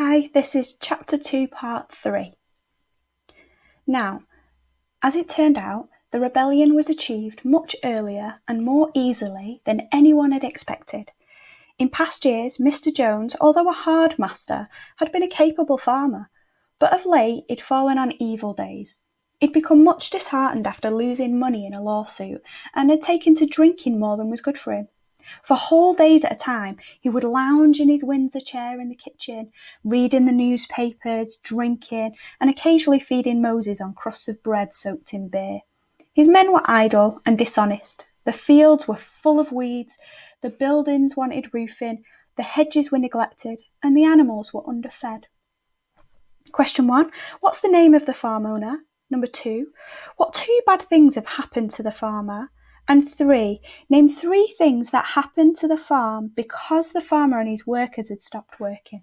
Hi, this is Chapter 2, Part 3. Now, as it turned out, the rebellion was achieved much earlier and more easily than anyone had expected. In past years, Mr. Jones, although a hard master, had been a capable farmer, but of late he'd fallen on evil days. He'd become much disheartened after losing money in a lawsuit and had taken to drinking more than was good for him. For whole days at a time, he would lounge in his Windsor chair in the kitchen, reading the newspapers, drinking, and occasionally feeding Moses on crusts of bread soaked in beer. His men were idle and dishonest. The fields were full of weeds, the buildings wanted roofing, the hedges were neglected, and the animals were underfed. Question 1. What's the name of the farm owner? Number 2. What 2 bad things have happened to the farmer? And 3. Name 3 things that happened to the farm because the farmer and his workers had stopped working.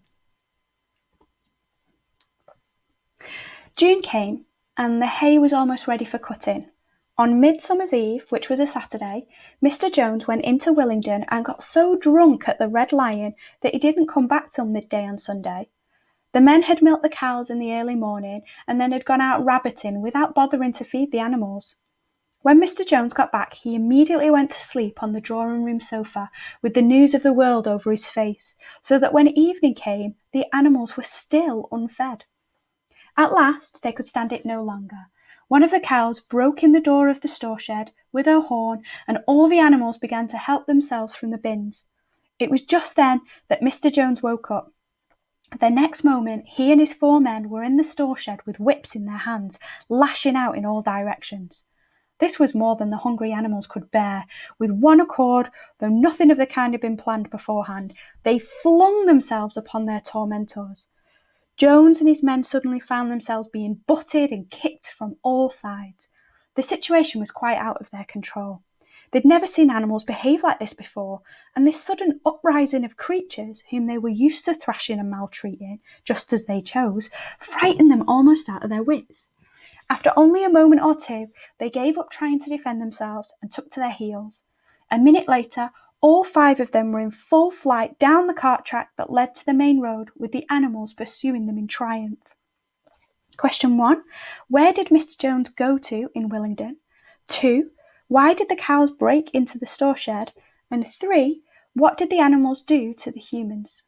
June came, and the hay was almost ready for cutting. On Midsummer's Eve, which was a Saturday, Mr. Jones went into Willingdon and got so drunk at the Red Lion that he didn't come back till midday on Sunday. The men had milked the cows in the early morning and then had gone out rabbiting without bothering to feed the animals. When Mr. Jones got back, he immediately went to sleep on the drawing-room sofa with the news of the world over his face, so that when evening came, the animals were still unfed. At last, they could stand it no longer. One of the cows broke in the door of the store shed with her horn, and all the animals began to help themselves from the bins. It was just then that Mr. Jones woke up. The next moment, he and his 4 men were in the store shed with whips in their hands, lashing out in all directions. This was more than the hungry animals could bear. With one accord, though nothing of the kind had been planned beforehand, they flung themselves upon their tormentors. Jones and his men suddenly found themselves being butted and kicked from all sides. The situation was quite out of their control. They'd never seen animals behave like this before, and this sudden uprising of creatures whom they were used to thrashing and maltreating, just as they chose, frightened them almost out of their wits. After only a moment or 2, they gave up trying to defend themselves and took to their heels. A minute later, all 5 of them were in full flight down the cart track that led to the main road, with the animals pursuing them in triumph. Question 1. Where did Mr. Jones go to in Willingdon? 2. Why did the cows break into the store shed? And 3. What did the animals do to the humans?